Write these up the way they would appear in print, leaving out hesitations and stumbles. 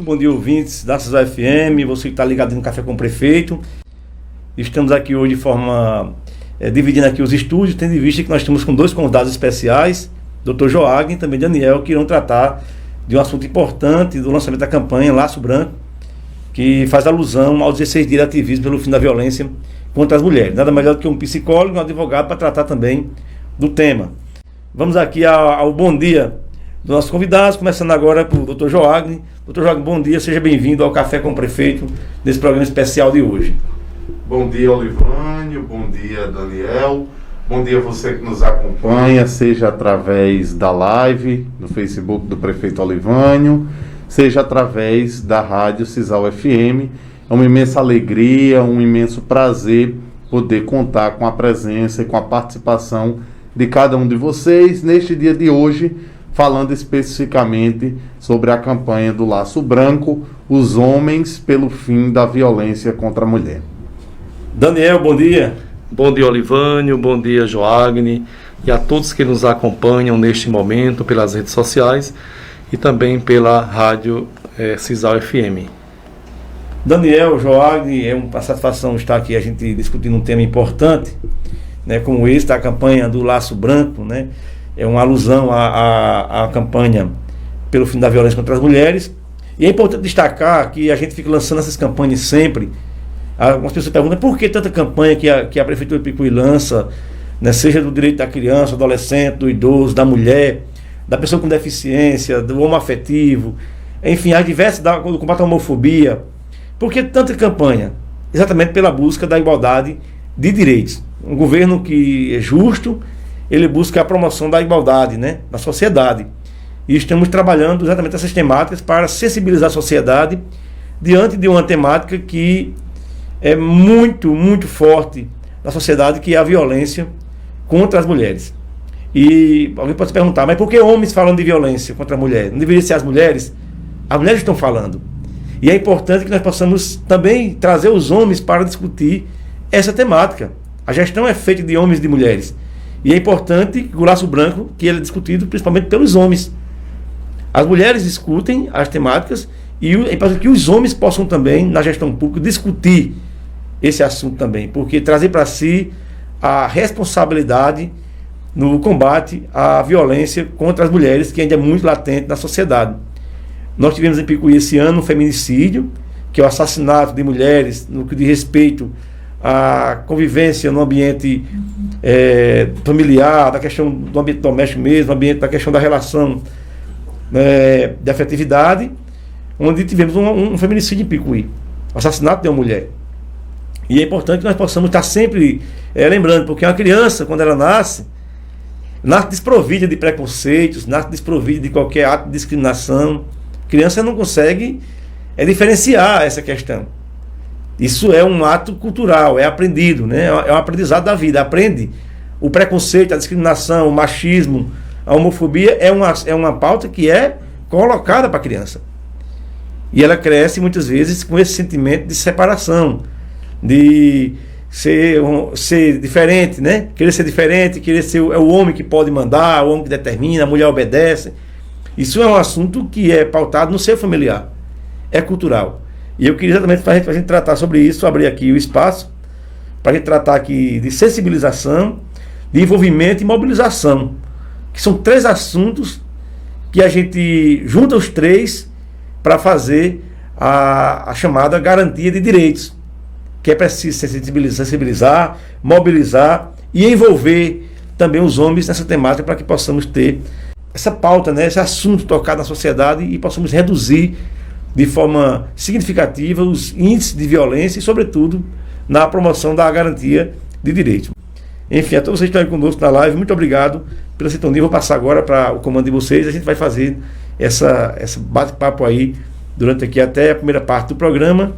Bom dia, ouvintes da Cisal FM, você que está ligado no Café com o Prefeito. Estamos aqui hoje de forma, dividindo aqui os estúdios, tendo em vista que nós estamos com dois convidados especiais, Dr. Joagni e também Daniel, que irão tratar de um assunto importante do lançamento da campanha Laço Branco, que faz alusão aos 16 dias de ativismo pelo fim da violência contra as mulheres. Nada melhor do que um psicólogo e um advogado para tratar também do tema. Vamos aqui ao bom dia dos nossos convidados, começando agora com o Dr. Joagni. Dr. Joagni, bom dia, seja bem-vindo ao Café com o Prefeito, nesse programa especial de hoje. Bom dia, Olivânio, bom dia, Daniel, bom dia a você que nos acompanha, seja através da live no Facebook do Prefeito Olivânio, seja através da Rádio Cisal FM. É uma imensa alegria, um imenso prazer poder contar com a presença e com a participação de cada um de vocês neste dia de hoje, falando especificamente sobre a campanha do Laço Branco, os homens pelo fim da violência contra a mulher. Daniel, bom dia. Bom dia, Olivânio, bom dia, Joagni, e a todos que nos acompanham neste momento pelas redes sociais e também pela rádio Cisal FM. Daniel, Joagni, é uma satisfação estar aqui a gente discutindo um tema importante, né, como esse da campanha do Laço Branco, né? É uma alusão à campanha pelo fim da violência contra as mulheres. E é importante destacar que a gente fica lançando essas campanhas sempre. Algumas pessoas perguntam por que tanta campanha que a Prefeitura de Picuí lança, né, seja do direito da criança, do adolescente, do idoso, da mulher, da pessoa com deficiência, do homoafetivo, enfim, as diversas, do combate à homofobia. Por que tanta campanha? Exatamente pela busca da igualdade de direitos. Um governo que é justo, ele busca a promoção da igualdade, né, na sociedade. E estamos trabalhando exatamente essas temáticas para sensibilizar a sociedade diante de uma temática que é muito, muito forte na sociedade, que é a violência contra as mulheres. E alguém pode se perguntar, mas por que homens falam de violência contra a mulher? Não deveria ser as mulheres? As mulheres estão falando. E é importante que nós possamos também trazer os homens para discutir essa temática. A gestão é feita de homens e de mulheres. E é importante que o Laço Branco, que ele é discutido principalmente pelos homens. As mulheres discutem as temáticas e é importante que os homens possam também, na gestão pública, discutir esse assunto também, porque trazer para si a responsabilidade no combate à violência contra as mulheres, que ainda é muito latente na sociedade. Nós tivemos em Picuí esse ano um feminicídio, que é o assassinato de mulheres no que diz respeito à convivência no ambiente familiar, da questão do ambiente doméstico mesmo, da questão da relação de afetividade, onde tivemos um feminicídio em Picuí, o assassinato de uma mulher. E é importante que nós possamos estar sempre lembrando, porque uma criança, quando ela nasce desprovida de preconceitos, nasce desprovida de qualquer ato de discriminação. A criança não consegue diferenciar essa questão. Isso é um ato cultural, é aprendido, né? É um aprendizado da vida. Aprende o preconceito, a discriminação, o machismo, a homofobia, é uma pauta que é colocada para a criança. E ela cresce muitas vezes com esse sentimento de separação, de ser diferente, né? Querer ser diferente, querer ser o homem que pode mandar, o homem que determina, a mulher obedece. Isso é um assunto que é pautado no seio familiar, é cultural. E eu queria exatamente para a gente tratar sobre isso, abrir aqui o espaço, para a gente tratar aqui de sensibilização, de envolvimento e mobilização, que são três assuntos que a gente junta os três para fazer a chamada garantia de direitos, que é preciso sensibilizar, mobilizar e envolver também os homens nessa temática para que possamos ter essa pauta, né, esse assunto tocado na sociedade e possamos reduzir de forma significativa os índices de violência e, sobretudo, na promoção da garantia de direitos. Enfim, a todos vocês que estão aí conosco na live, muito obrigado pela sintonia. Vou passar agora para o comando de vocês. A gente vai fazer essa bate-papo aí durante aqui até a primeira parte do programa.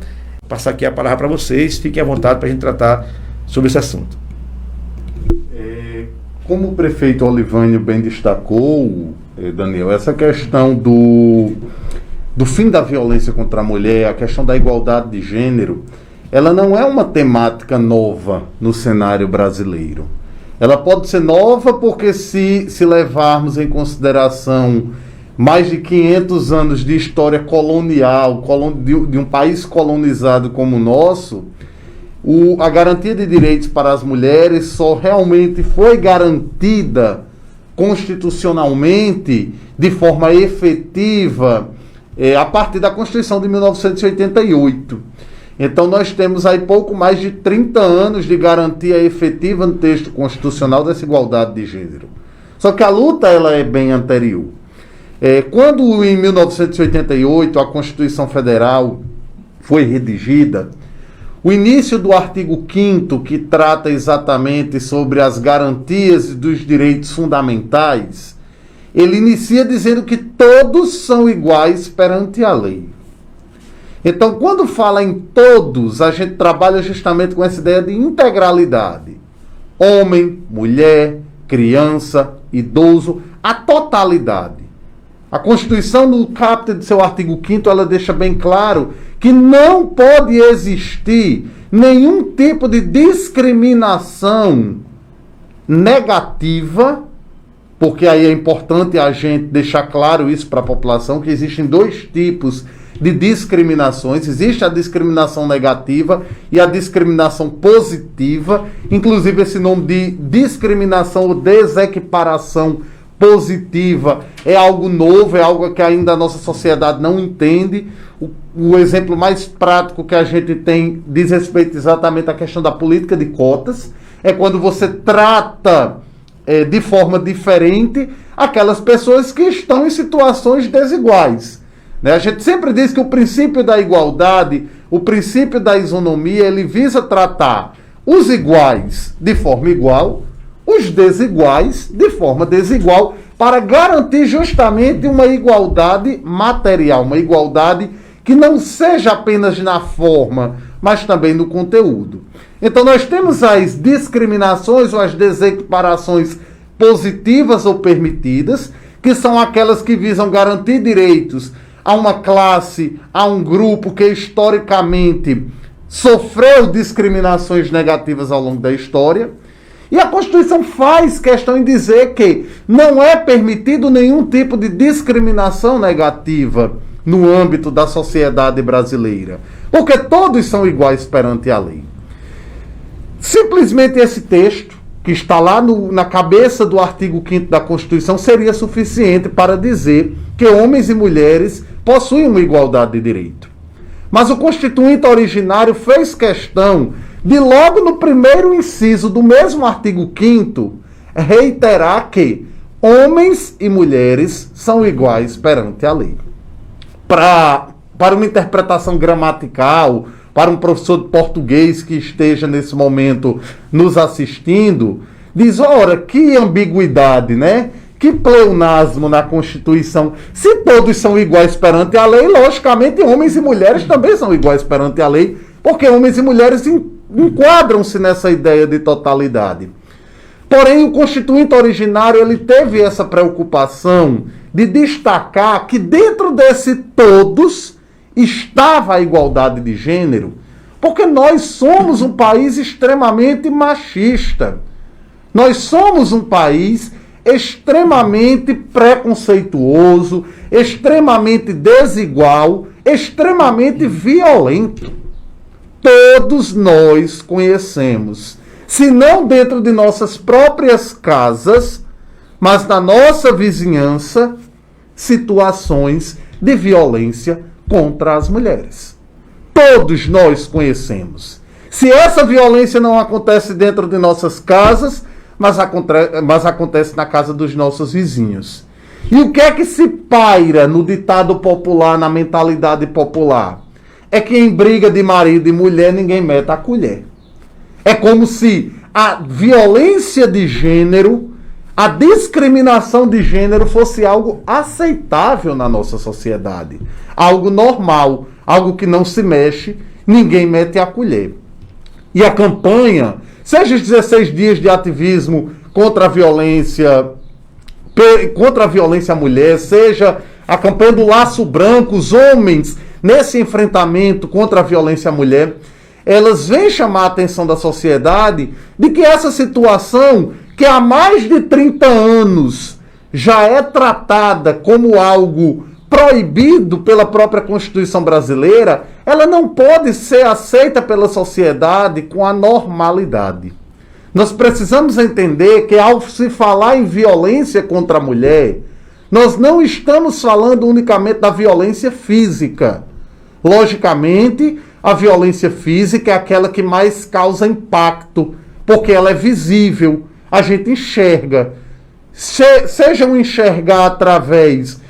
Vou passar aqui a palavra para vocês. Fiquem à vontade para a gente tratar sobre esse assunto. Como o prefeito Olivânio bem destacou, Daniel, essa questão do fim da violência contra a mulher, a questão da igualdade de gênero, ela não é uma temática nova no cenário brasileiro. Ela pode ser nova porque se levarmos em consideração mais de 500 anos de história colonial, de um país colonizado como o nosso, a garantia de direitos para as mulheres só realmente foi garantida constitucionalmente de forma efetiva a partir da Constituição de 1988. Então nós temos aí pouco mais de 30 anos de garantia efetiva no texto constitucional dessa igualdade de gênero. Só que a luta ela é bem anterior. Quando em 1988 a Constituição Federal foi redigida, o início do artigo 5º, que trata exatamente sobre as garantias dos direitos fundamentais, ele inicia dizendo que todos são iguais perante a lei. Então, quando fala em todos, a gente trabalha justamente com essa ideia de integralidade. Homem, mulher, criança, idoso, a totalidade. A Constituição, no caput de seu artigo 5º, ela deixa bem claro que não pode existir nenhum tipo de discriminação negativa, porque aí é importante a gente deixar claro isso para a população, que existem dois tipos de discriminações. Existe a discriminação negativa e a discriminação positiva. Inclusive esse nome de discriminação ou desequiparação positiva é algo novo, é algo que ainda a nossa sociedade não entende. O exemplo mais prático que a gente tem diz respeito exatamente à questão da política de cotas. É quando você trata de forma diferente aquelas pessoas que estão em situações desiguais. A gente sempre diz que o princípio da igualdade, o princípio da isonomia, ele visa tratar os iguais de forma igual, os desiguais de forma desigual, para garantir justamente uma igualdade material, uma igualdade que não seja apenas na forma, mas também no conteúdo. Então nós temos as discriminações ou as desequiparações positivas ou permitidas, que são aquelas que visam garantir direitos a uma classe, a um grupo que historicamente sofreu discriminações negativas ao longo da história. E a Constituição faz questão em dizer que não é permitido nenhum tipo de discriminação negativa no âmbito da sociedade brasileira, porque todos são iguais perante a lei. Simplesmente esse texto, que está lá na cabeça do artigo 5º da Constituição, seria suficiente para dizer que homens e mulheres possuem uma igualdade de direito. Mas o Constituinte originário fez questão de, logo no primeiro inciso do mesmo artigo 5º, reiterar que homens e mulheres são iguais perante a lei. Para uma interpretação gramatical, para um professor de português que esteja nesse momento nos assistindo, diz, ora, que ambiguidade, né? Que pleonasmo na Constituição. Se todos são iguais perante a lei, logicamente homens e mulheres também são iguais perante a lei, porque homens e mulheres enquadram-se nessa ideia de totalidade. Porém, o Constituinte originário ele teve essa preocupação de destacar que dentro desse todos estava a igualdade de gênero, porque nós somos um país extremamente machista. Nós somos um país extremamente preconceituoso, extremamente desigual, extremamente violento. Todos nós conhecemos, se não dentro de nossas próprias casas, mas na nossa vizinhança, situações de violência contra as mulheres. Todos nós conhecemos. Se essa violência não acontece dentro de nossas casas, mas acontece na casa dos nossos vizinhos. E o que é que se paira no ditado popular, na mentalidade popular? É que em briga de marido e mulher ninguém mete a colher. É como se a violência de gênero, a discriminação de gênero fosse algo aceitável na nossa sociedade. Algo normal, algo que não se mexe, ninguém mete a colher. E a campanha, seja os 16 dias de ativismo contra a violência à mulher, seja a campanha do Laço Branco, os homens nesse enfrentamento contra a violência à mulher, elas vêm chamar a atenção da sociedade de que essa situação, que há mais de 30 anos já é tratada como algo proibido pela própria Constituição brasileira, ela não pode ser aceita pela sociedade com a normalidade. Nós precisamos entender que, ao se falar em violência contra a mulher, nós não estamos falando unicamente da violência física. Logicamente, a violência física é aquela que mais causa impacto, porque ela é visível, a gente enxerga. Sejam enxergar através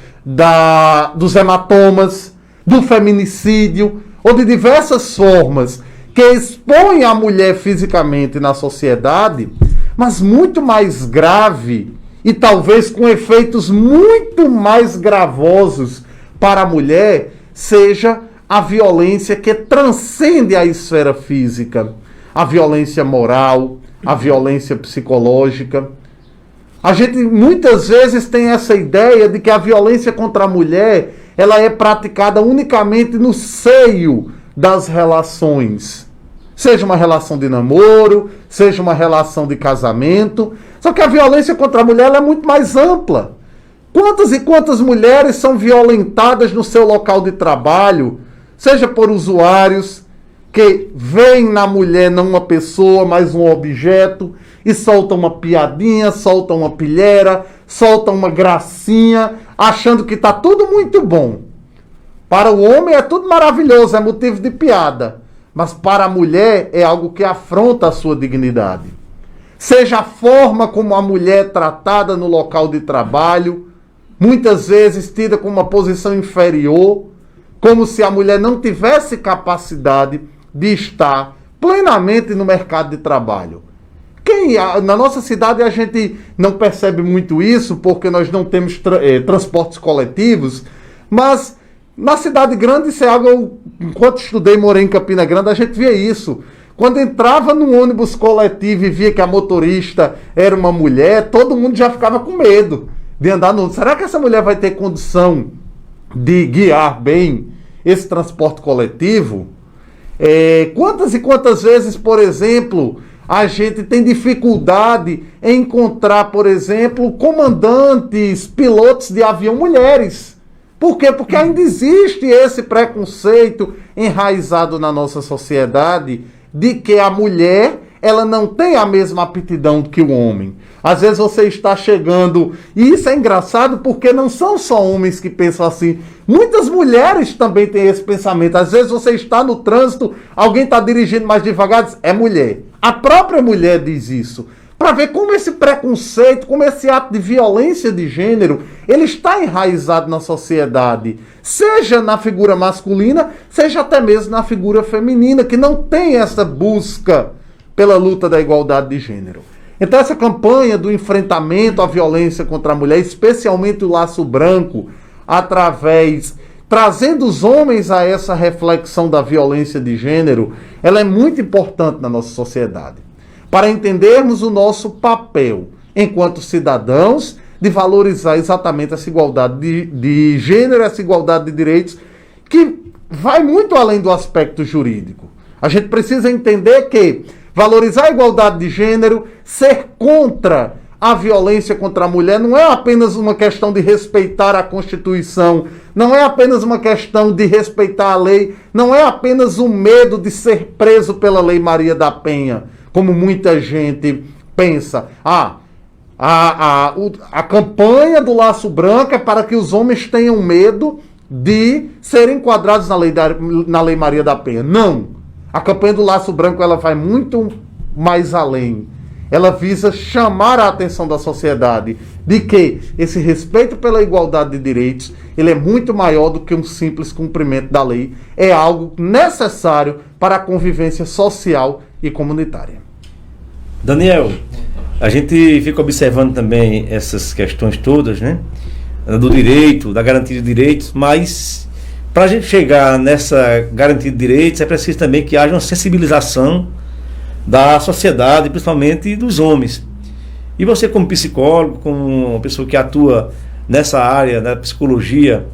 dos hematomas, do feminicídio, ou de diversas formas que expõem a mulher fisicamente na sociedade, mas muito mais grave e talvez com efeitos muito mais gravosos para a mulher, seja a violência que transcende a esfera física, a violência moral, a violência psicológica. A gente muitas vezes tem essa ideia de que a violência contra a mulher, ela é praticada unicamente no seio das relações. Seja uma relação de namoro, seja uma relação de casamento. Só que a violência contra a mulher ela é muito mais ampla. Quantas e quantas mulheres são violentadas no seu local de trabalho, seja por usuários que veem na mulher não uma pessoa, mas um objeto, e soltam uma piadinha, soltam uma pilheira, soltam uma gracinha, achando que está tudo muito bom. Para o homem é tudo maravilhoso, é motivo de piada. Mas para a mulher é algo que afronta a sua dignidade. Seja a forma como a mulher é tratada no local de trabalho, muitas vezes tida com uma posição inferior, como se a mulher não tivesse capacidade de estar plenamente no mercado de trabalho. Na nossa cidade a gente não percebe muito isso, porque nós não temos transportes coletivos, mas na cidade grande isso é algo, enquanto estudei e morei em Campina Grande, a gente via isso. Quando entrava num ônibus coletivo e via que a motorista era uma mulher, todo mundo já ficava com medo de andar no ônibus. Será que essa mulher vai ter condição de guiar bem esse transporte coletivo? Quantas e quantas vezes, por exemplo, a gente tem dificuldade em encontrar, por exemplo, comandantes, pilotos de avião mulheres. Por quê? Porque ainda existe esse preconceito enraizado na nossa sociedade de que a mulher ela não tem a mesma aptidão que o homem. Às vezes você está chegando, e isso é engraçado porque não são só homens que pensam assim. Muitas mulheres também têm esse pensamento. Às vezes você está no trânsito, alguém está dirigindo mais devagar, diz, é mulher. A própria mulher diz isso. Para ver como esse preconceito, como esse ato de violência de gênero, ele está enraizado na sociedade. Seja na figura masculina, seja até mesmo na figura feminina, que não tem essa busca pela luta da igualdade de gênero. Então essa campanha do enfrentamento à violência contra a mulher, especialmente o Laço Branco, trazendo os homens a essa reflexão da violência de gênero, ela é muito importante na nossa sociedade. Para entendermos o nosso papel enquanto cidadãos, de valorizar exatamente essa igualdade de gênero, essa igualdade de direitos, que vai muito além do aspecto jurídico. A gente precisa entender que valorizar a igualdade de gênero, ser contra a violência contra a mulher, não é apenas uma questão de respeitar a Constituição, não é apenas uma questão de respeitar a lei, não é apenas o medo de ser preso pela Lei Maria da Penha, como muita gente pensa. A campanha do Laço Branco é para que os homens tenham medo de serem enquadrados na Lei Maria da Penha. Não. A campanha do Laço Branco ela vai muito mais além. Ela visa chamar a atenção da sociedade de que esse respeito pela igualdade de direitos ele é muito maior do que um simples cumprimento da lei. É algo necessário para a convivência social e comunitária. Daniel, a gente fica observando também essas questões todas, né? Do direito, da garantia de direitos, mas para a gente chegar nessa garantia de direitos é preciso também que haja uma sensibilização da sociedade, principalmente dos homens. E você como psicólogo, como uma pessoa que atua nessa área da psicologia,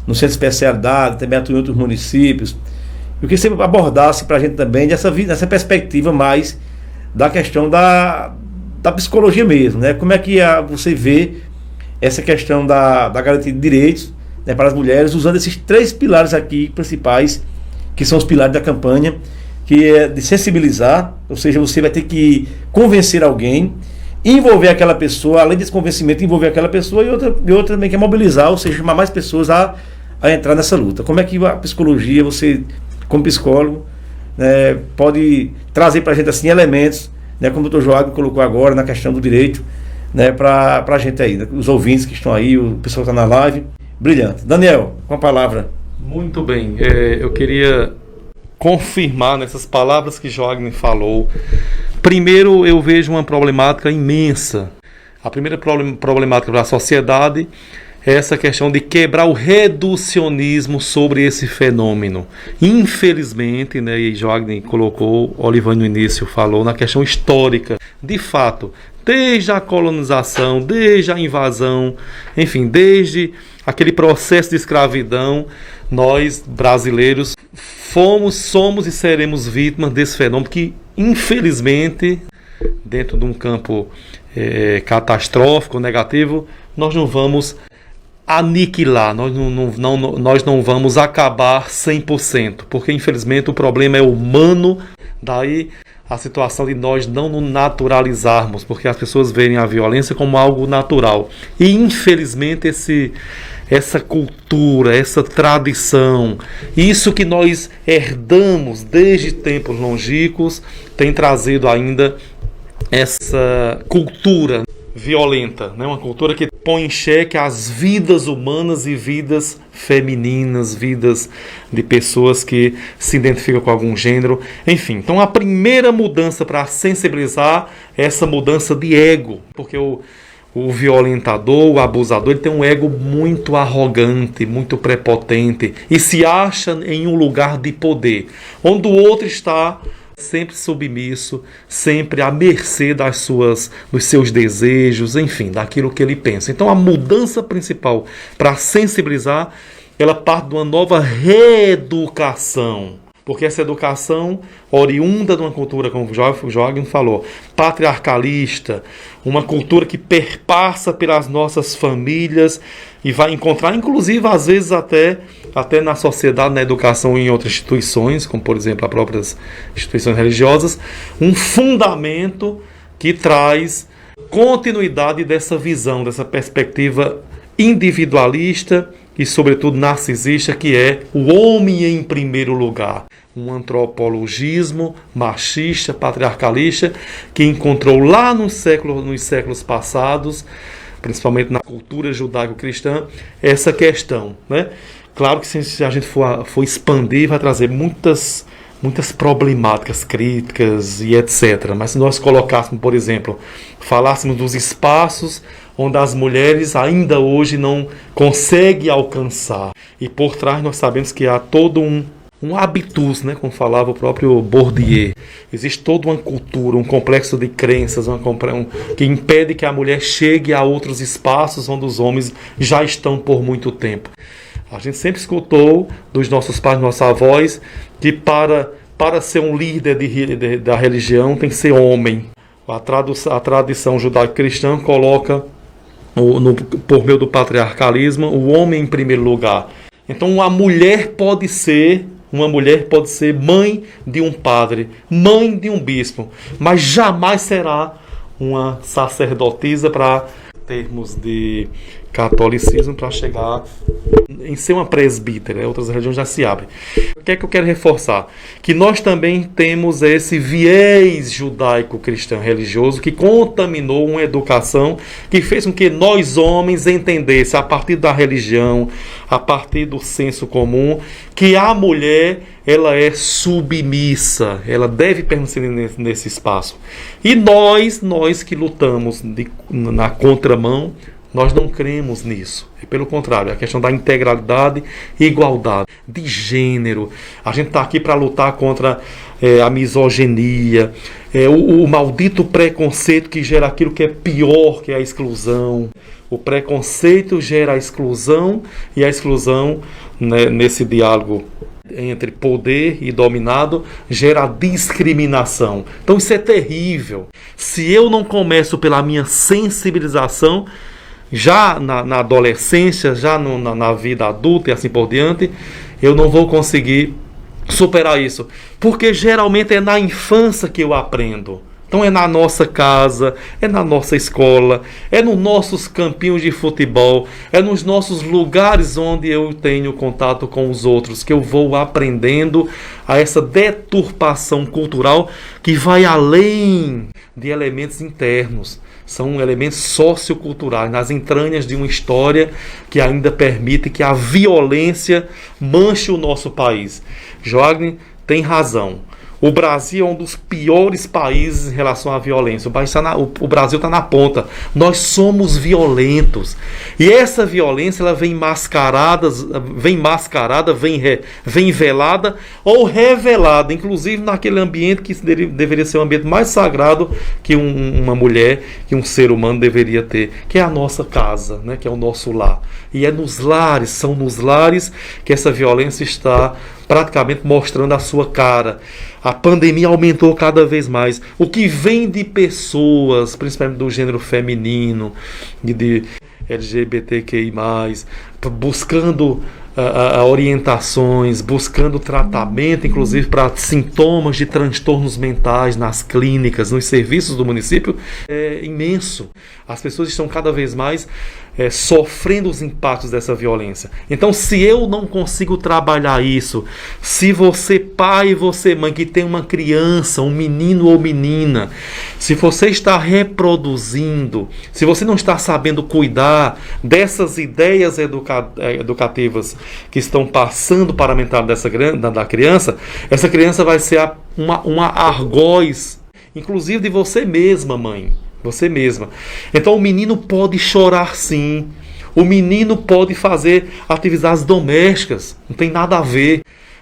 no centro de especialidade, também atua em outros municípios, eu queria que você abordasse para a gente também nessa perspectiva mais da questão da psicologia mesmo, né? Como é que você vê essa questão da garantia de direitos, né, para as mulheres, usando esses 3 pilares aqui principais, que são os pilares da campanha, que é de sensibilizar, ou seja, você vai ter que convencer alguém, envolver aquela pessoa, além desse convencimento, envolver aquela pessoa, e outra também que é mobilizar, ou seja, chamar mais pessoas a entrar nessa luta. Como é que a psicologia, você, como psicólogo, né, pode trazer para a gente assim, elementos, né, como o Dr. Joaquim colocou agora, na questão do direito, né, para a gente aí, né, os ouvintes que estão aí, o pessoal que está na live, brilhante. Daniel, com a palavra. Muito bem, eu queria confirmar nessas palavras que Joaquim falou. Primeiro, eu vejo uma problemática imensa. A primeira problemática para a sociedade é essa questão de quebrar o reducionismo sobre esse fenômeno. Infelizmente, né, e Joaquim colocou, Olivânia no início falou, na questão histórica. De fato, desde a colonização, desde a invasão, enfim, desde aquele processo de escravidão, nós, brasileiros, somos e seremos vítimas desse fenômeno que, infelizmente, dentro de um campo catastrófico, negativo, nós não vamos aniquilar, nós não vamos acabar 100%, porque, infelizmente, o problema é humano, daí a situação de nós não nos naturalizarmos, porque as pessoas veem a violência como algo natural. E, infelizmente, essa cultura, essa tradição, isso que nós herdamos desde tempos longínquos, tem trazido ainda essa cultura violenta, né? Uma cultura que põe em xeque as vidas humanas e vidas femininas, vidas de pessoas que se identificam com algum gênero, enfim. Então a primeira mudança para sensibilizar é essa mudança de ego, porque o violentador, o abusador, ele tem um ego muito arrogante, muito prepotente e se acha em um lugar de poder, onde o outro está sempre submisso, sempre à mercê dos seus desejos, enfim, daquilo que ele pensa. Então a mudança principal para sensibilizar, ela parte de uma nova reeducação. Porque essa educação oriunda de uma cultura, como o Joaquim falou, patriarcalista, uma cultura que perpassa pelas nossas famílias e vai encontrar, inclusive, às vezes até na sociedade, na educação e em outras instituições, como, por exemplo, as próprias instituições religiosas, um fundamento que traz continuidade dessa visão, dessa perspectiva individualista e, sobretudo, narcisista, que é o homem em primeiro lugar. Um antropologismo machista, patriarcalista, que encontrou lá nos séculos passados, principalmente na cultura judaico-cristã, essa questão, né? Claro que se a gente for expandir, vai trazer muitas problemáticas, críticas e etc. Mas se nós colocássemos, por exemplo, falássemos dos espaços onde as mulheres ainda hoje não conseguem alcançar. E por trás nós sabemos que há todo um habitus, né, como falava o próprio Bourdieu. Existe toda uma cultura, um complexo de crenças, que impede que a mulher chegue a outros espaços onde os homens já estão por muito tempo. A gente sempre escutou dos nossos pais, nossos avós, que para ser um líder da religião tem que ser homem. A tradição judaico-cristã coloca, por meio do patriarcalismo, o homem em primeiro lugar. Então uma mulher pode ser mãe de um padre, mãe de um bispo, mas jamais será uma sacerdotisa para termos de catolicismo, para chegar em ser uma presbítera. Outras religiões já se abrem. O que é que eu quero reforçar? Que nós também temos esse viés judaico-cristão religioso que contaminou uma educação que fez com que nós homens entendêssemos, a partir da religião, a partir do senso comum, que a mulher, ela é submissa, ela deve permanecer nesse espaço. E nós que lutamos na contramão, nós não cremos nisso. Pelo contrário, a questão da integralidade e igualdade de gênero. A gente está aqui para lutar contra a misoginia, o maldito preconceito que gera aquilo que é pior, que é a exclusão. O preconceito gera a exclusão, e a exclusão, né, nesse diálogo entre poder e dominado, gera discriminação. Então isso é terrível. Se eu não começo pela minha sensibilização, já na adolescência, já na vida adulta e assim por diante, eu não vou conseguir superar isso. Porque geralmente é na infância que eu aprendo. Então é na nossa casa, é na nossa escola, é nos nossos campinhos de futebol, é nos nossos lugares onde eu tenho contato com os outros, que eu vou aprendendo a essa deturpação cultural que vai além de elementos internos. São elementos socioculturais, nas entranhas de uma história que ainda permite que a violência manche o nosso país. Joagni tem razão. O Brasil é um dos piores países em relação à violência. O Brasil está na ponta. Nós somos violentos. E essa violência ela vem mascarada, vem velada ou revelada, inclusive naquele ambiente que deveria ser um ambiente mais sagrado que uma mulher, que um ser humano deveria ter, que é a nossa casa, né? Que é o nosso lar. E é nos lares, são nos lares que essa violência está praticamente mostrando a sua cara. A pandemia aumentou cada vez mais. O que vem de pessoas, principalmente do gênero feminino, de LGBTQI+, buscando orientações, buscando tratamento, inclusive para sintomas de transtornos mentais nas clínicas, nos serviços do município, é imenso. As pessoas estão cada vez mais sofrendo os impactos dessa violência. Então, se eu não consigo trabalhar isso, se você pai e você mãe que tem uma criança, um menino ou menina, se você está reproduzindo, se você não está sabendo cuidar dessas ideias educativas que estão passando para a mentalidade da criança, essa criança vai ser uma argoz, inclusive de você mesma, mãe. Você mesma. Então o menino pode chorar sim. O menino pode fazer atividades domésticas. Não tem nada a ver.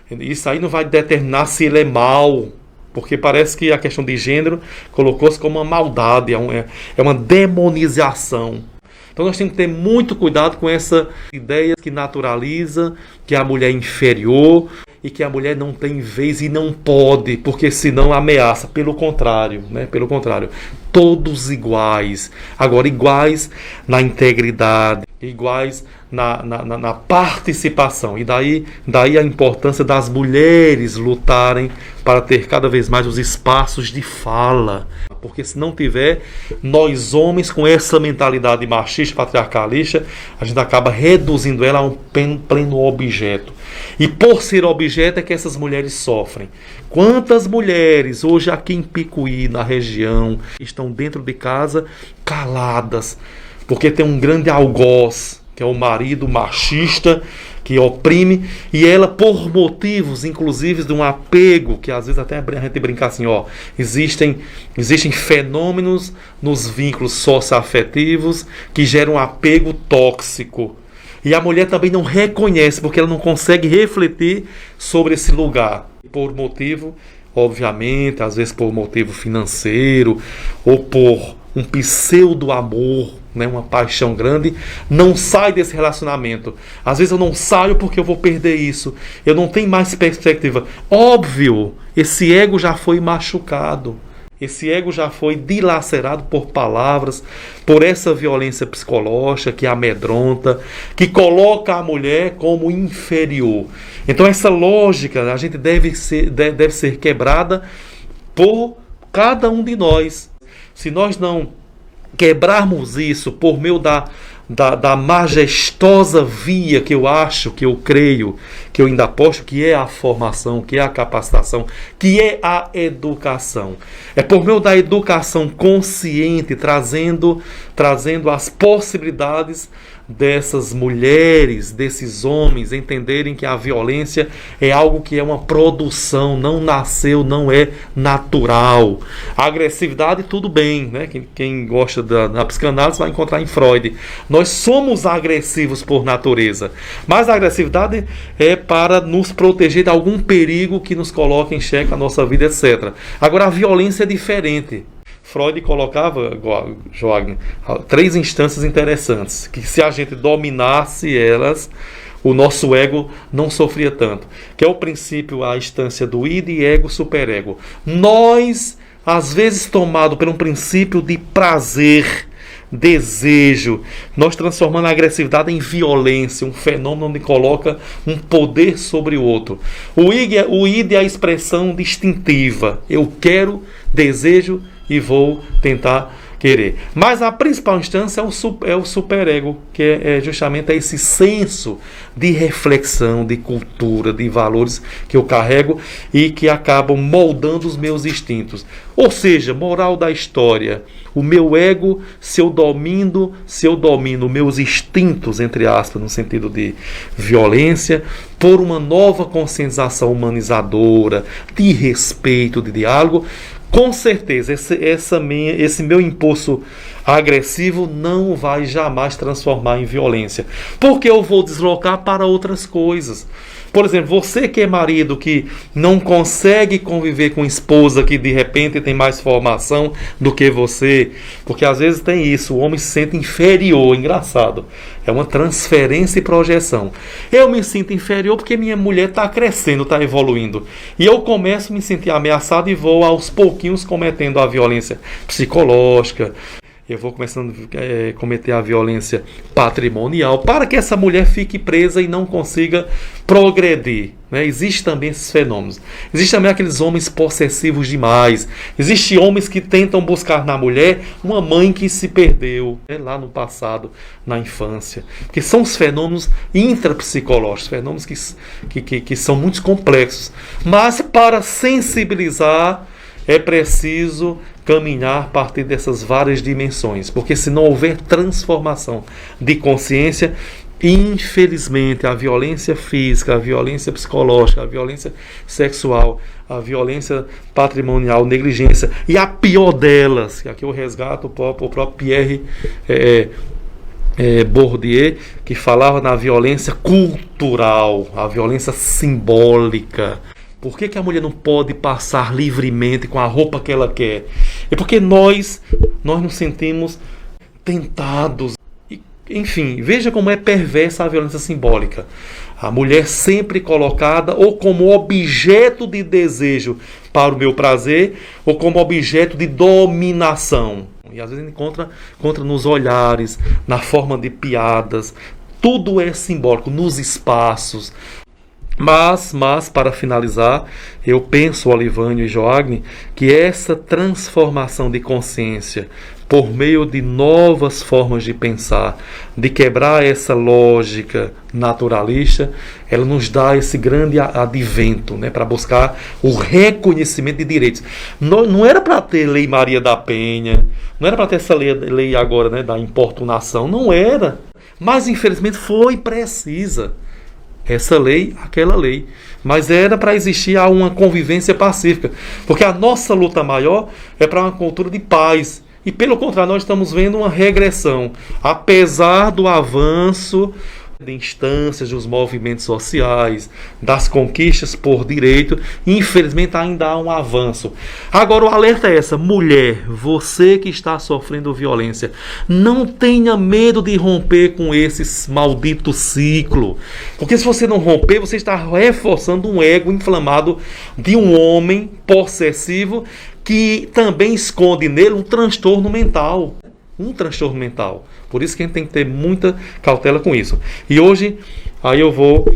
Isso aí não vai determinar se ele é mau. Porque parece que a questão de gênero colocou-se como uma maldade. É uma demonização. Então nós temos que ter muito cuidado com essa ideia que naturaliza que a mulher é inferior e que a mulher não tem vez e não pode, porque senão ameaça. Pelo contrário, né? Pelo contrário, todos iguais. Agora, iguais na integridade, iguais na participação. E daí a importância das mulheres lutarem para ter cada vez mais os espaços de fala. Porque se não tiver, nós homens com essa mentalidade machista, patriarcalista, a gente acaba reduzindo ela a um pleno objeto. E por ser objeto é que essas mulheres sofrem. Quantas mulheres hoje aqui em Picuí, na região, estão dentro de casa caladas, porque tem um grande algoz, que é o marido machista, que oprime, e ela, por motivos, inclusive, de um apego, que às vezes até a gente brinca assim, existem fenômenos nos vínculos socioafetivos que geram um apego tóxico. E a mulher também não reconhece, porque ela não consegue refletir sobre esse lugar. Por motivo, obviamente, às vezes por motivo financeiro, ou por um pseudo-amor, né, uma paixão grande, não sai desse relacionamento. Às vezes eu não saio porque eu vou perder isso. Eu não tenho mais perspectiva. Óbvio, esse ego já foi machucado. Esse ego já foi dilacerado por palavras, por essa violência psicológica que amedronta, que coloca a mulher como inferior. Então essa lógica a gente deve ser quebrada por cada um de nós. Se nós não quebrarmos isso por meio da majestosa via que eu acho, que eu creio, que eu ainda aposto, que é a formação, que é a capacitação, que é a educação. É por meio da educação consciente, trazendo as possibilidades dessas mulheres, desses homens, entenderem que a violência é algo que é uma produção, não nasceu, não é natural. A agressividade, tudo bem, né? Quem gosta da psicanálise vai encontrar em Freud. Nós somos agressivos por natureza, mas a agressividade é para nos proteger de algum perigo que nos coloque em xeque a nossa vida, etc. Agora, a violência é diferente. Freud colocava, Joagni, 3 instâncias interessantes, que se a gente dominasse elas, o nosso ego não sofria tanto. Que é o princípio, a instância do id, ego, superego. Nós, às vezes tomado por um princípio de prazer, desejo, nós transformando a agressividade em violência, um fenômeno onde coloca um poder sobre o outro. O id é a expressão distintiva. Eu quero, desejo e vou tentar querer. Mas a principal instância é o superego, que é justamente esse senso de reflexão, de cultura, de valores que eu carrego e que acabam moldando os meus instintos. Ou seja, moral da história, o meu ego, se eu domino meus instintos, entre aspas, no sentido de violência, por uma nova conscientização humanizadora, de respeito, de diálogo, com certeza, esse meu impulso agressivo não vai jamais transformar em violência, porque eu vou deslocar para outras coisas. Por exemplo, você que é marido, que não consegue conviver com esposa que de repente tem mais formação do que você, porque às vezes tem isso, o homem se sente inferior, engraçado, é uma transferência e projeção. Eu me sinto inferior porque minha mulher está crescendo, está evoluindo, e eu começo a me sentir ameaçado e vou aos pouquinhos cometendo a violência psicológica. Eu vou começando a cometer a violência patrimonial para que essa mulher fique presa e não consiga progredir. Né? Existem também esses fenômenos. Existem também aqueles homens possessivos demais. Existem homens que tentam buscar na mulher uma mãe que se perdeu, né? Lá no passado, na infância. Porque são os fenômenos intrapsicológicos, fenômenos que são muito complexos. Mas para sensibilizar é preciso caminhar a partir dessas várias dimensões, porque se não houver transformação de consciência, infelizmente a violência física, a violência psicológica, a violência sexual, a violência patrimonial, negligência, e a pior delas, que aqui eu resgato o próprio Pierre Bourdieu, que falava na violência cultural, a violência simbólica. Por que a mulher não pode passar livremente com a roupa que ela quer? É porque nós nos sentimos tentados. Enfim, veja como é perversa a violência simbólica. A mulher sempre colocada ou como objeto de desejo para o meu prazer, ou como objeto de dominação. E às vezes encontra nos olhares, na forma de piadas. Tudo é simbólico, nos espaços. Mas, para finalizar, eu penso, Olivânio e Joagne, que essa transformação de consciência, por meio de novas formas de pensar, de quebrar essa lógica naturalista, ela nos dá esse grande advento, né, para buscar o reconhecimento de direitos. Não era para ter lei Maria da Penha, não era para ter essa lei agora, né, da importunação, não era. Mas, infelizmente, foi precisa. Essa lei, aquela lei. Mas era para existir uma convivência pacífica. Porque a nossa luta maior é para uma cultura de paz. E pelo contrário, nós estamos vendo uma regressão. Apesar do avanço de instâncias, dos movimentos sociais, das conquistas por direito, infelizmente ainda há um avanço. Agora o alerta é essa: mulher, você que está sofrendo violência, não tenha medo de romper com esse maldito ciclo, porque se você não romper, você está reforçando um ego inflamado de um homem possessivo que também esconde nele um transtorno mental. Por isso que a gente tem que ter muita cautela com isso. E hoje, aí eu vou,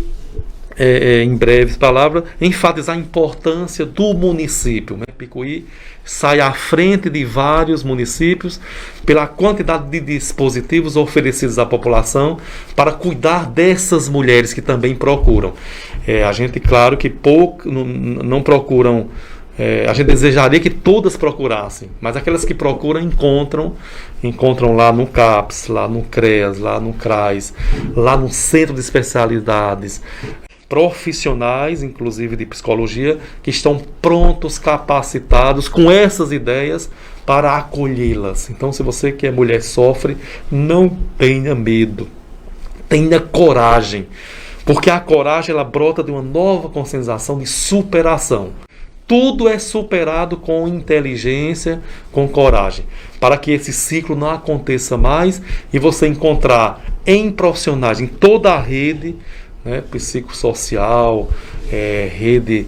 em breves palavras, enfatizar a importância do município. Picuí sai à frente de vários municípios pela quantidade de dispositivos oferecidos à população para cuidar dessas mulheres que também procuram. A gente, claro, que não procuram. A gente desejaria que todas procurassem, mas aquelas que procuram encontram lá no CAPS, lá no CREAS, lá no CRAS, lá no Centro de Especialidades, profissionais, inclusive de psicologia, que estão prontos, capacitados com essas ideias para acolhê-las. Então, se você que é mulher sofre, não tenha medo, tenha coragem, porque a coragem ela brota de uma nova conscientização de superação. Tudo é superado com inteligência, com coragem, para que esse ciclo não aconteça mais e você encontrar em profissionais, em toda a rede, né, psicossocial, rede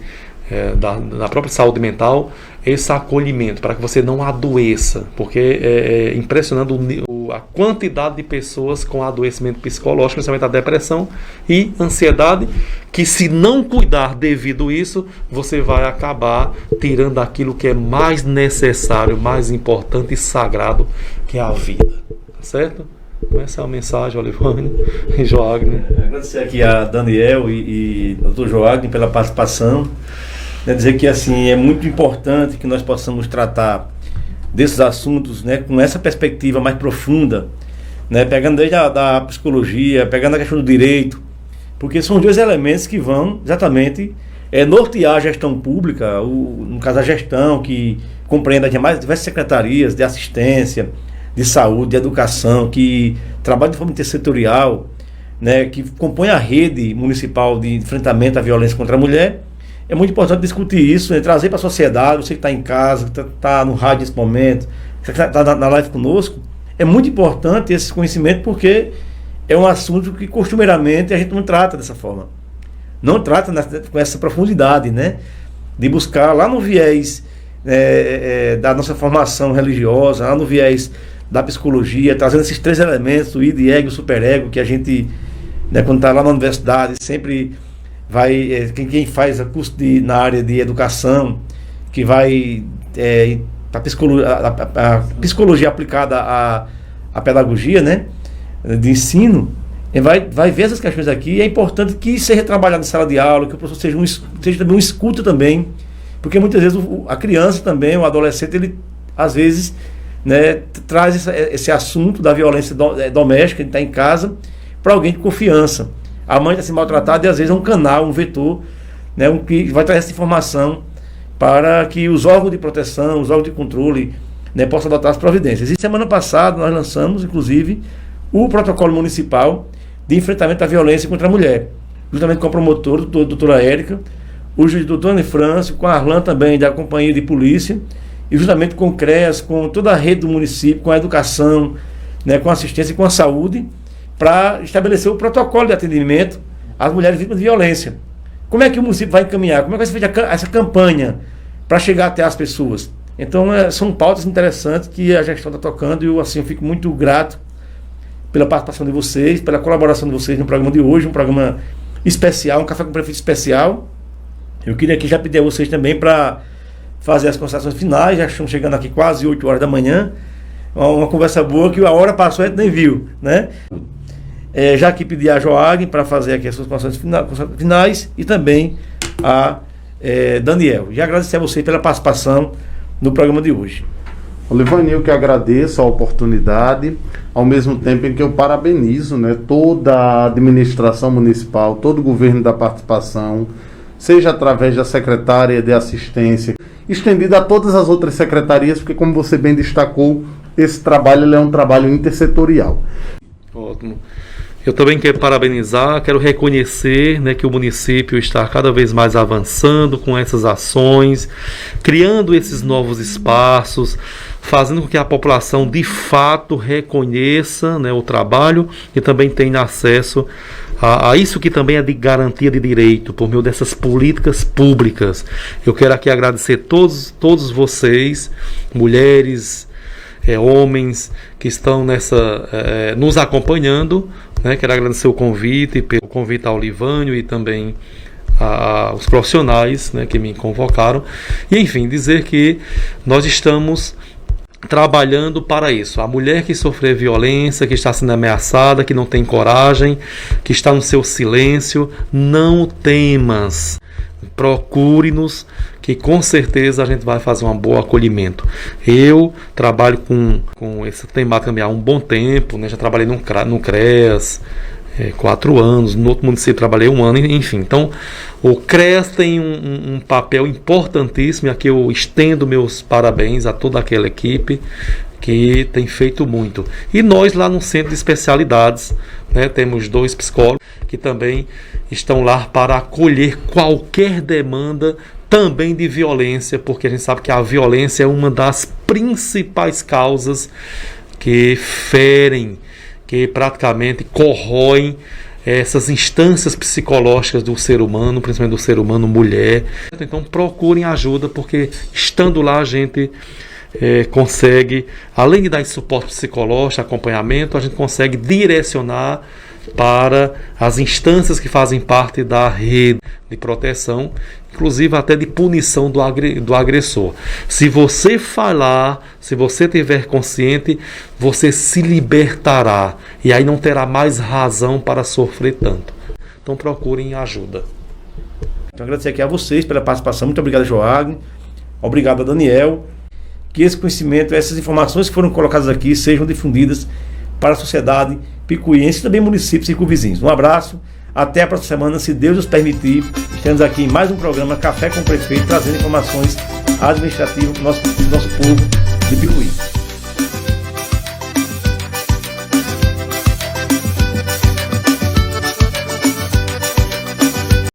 da própria saúde mental, esse acolhimento, para que você não adoeça, porque é impressionante o a quantidade de pessoas com adoecimento psicológico, principalmente a depressão e ansiedade, que se não cuidar devido a isso, você vai acabar tirando aquilo que é mais necessário, mais importante e sagrado, que é a vida. Tá certo? Então essa é a mensagem, Olivânio e Joagni. Agradecer aqui a Daniel e ao Dr. Joagni pela participação. Dizer que assim, é muito importante que nós possamos tratar desses assuntos, né, com essa perspectiva mais profunda, né, pegando desde da psicologia, pegando a questão do direito, porque são dois elementos que vão exatamente nortear a gestão pública, no caso a gestão que compreende as diversas secretarias de assistência, de saúde, de educação, que trabalham de forma intersetorial, né, que compõe a rede municipal de enfrentamento à violência contra a mulher. É muito importante discutir isso, né, trazer para a sociedade, você que está em casa, que está no rádio nesse momento, que está na live conosco. É muito importante esse conhecimento, porque é um assunto que costumeiramente a gente não trata dessa forma. Não trata com essa profundidade, né, de buscar lá no viés da nossa formação religiosa, lá no viés da psicologia, trazendo esses três elementos, o id, ego e o superego, que a gente, né, quando está lá na universidade, sempre vai, quem faz curso na área de educação, que vai a psicologia aplicada à pedagogia, né, de ensino, vai ver essas questões aqui. E é importante que seja trabalhado em sala de aula, que o professor seja também um escuta também, porque muitas vezes a criança também, o adolescente, ele às vezes, né, traz esse assunto da violência doméstica, ele está em casa, para alguém de confiança. A mãe está sendo maltratada e às vezes é um canal, um vetor, né, que vai trazer essa informação para que os órgãos de proteção, os órgãos de controle, né, possam adotar as providências. E semana passada nós lançamos, inclusive, o protocolo municipal de enfrentamento à violência contra a mulher, justamente com a promotora, a doutora Érica, o juiz doutor Anne Francio, com a Arlan também da companhia de polícia, e justamente com o CREAS, com toda a rede do município, com a educação, né, com a assistência e com a saúde, para estabelecer o protocolo de atendimento às mulheres vítimas de violência. Como é que o município vai encaminhar? Como é que vai ser feita essa campanha para chegar até as pessoas? Então, são pautas interessantes que a gestão está tocando, e eu, assim, eu fico muito grato pela participação de vocês, pela colaboração de vocês no programa de hoje, um programa especial, um Café com o Prefeito especial. Eu queria aqui já pedir a vocês também para fazer as considerações finais. Já estamos chegando aqui quase 8 horas da manhã, uma conversa boa que a hora passou e a gente nem viu, né? Já aqui pedir a Joagni para fazer aqui as suas considerações finais, e também a Daniel. E agradecer a vocês pela participação no programa de hoje. Olivânio, eu que agradeço a oportunidade, ao mesmo tempo em que eu parabenizo, né, toda a administração municipal, todo o governo da participação, seja através da secretária de assistência, estendida a todas as outras secretarias, porque, como você bem destacou, esse trabalho ele é um trabalho intersetorial. Ótimo. Eu também quero parabenizar, quero reconhecer, né, que o município está cada vez mais avançando com essas ações, criando esses novos espaços, fazendo com que a população de fato reconheça, né, o trabalho, e também tenha acesso a isso que também é de garantia de direito, por meio dessas políticas públicas. Eu quero aqui agradecer todos vocês, mulheres, homens que estão nos acompanhando, né? Quero agradecer o convite ao Olivânio e também aos profissionais, né, que me convocaram. E, enfim, dizer que nós estamos trabalhando para isso. A mulher que sofreu violência, que está sendo ameaçada, que não tem coragem, que está no seu silêncio, não temas. Procure-nos, que com certeza a gente vai fazer um bom acolhimento. Eu trabalho com essa temática há um bom tempo, né? Já trabalhei no CREAS 4 anos, no outro município trabalhei 1 ano, enfim. Então, o CREAS tem um papel importantíssimo, e aqui eu estendo meus parabéns a toda aquela equipe que tem feito muito. E nós lá no Centro de Especialidades, né, temos 2 psicólogos que também estão lá para acolher qualquer demanda também de violência, porque a gente sabe que a violência é uma das principais causas que ferem, que praticamente corroem essas instâncias psicológicas do ser humano, principalmente do ser humano mulher. Então procurem ajuda, porque estando lá a gente consegue, além de dar esse suporte psicológico, acompanhamento, a gente consegue direcionar para as instâncias que fazem parte da rede de proteção, inclusive até de punição do agressor. Se você falar, se você tiver consciente, você se libertará e aí não terá mais razão para sofrer tanto. Então procurem ajuda. Então agradecer aqui a vocês pela participação. Muito obrigado, Joagni. Obrigado a Daniel. Que esse conhecimento, essas informações que foram colocadas aqui sejam difundidas para a sociedade picuiense e também municípios circunvizinhos. Um abraço, até a próxima semana, se Deus nos permitir. Estamos aqui em mais um programa Café com o Prefeito, trazendo informações administrativas para o nosso povo de Picuí.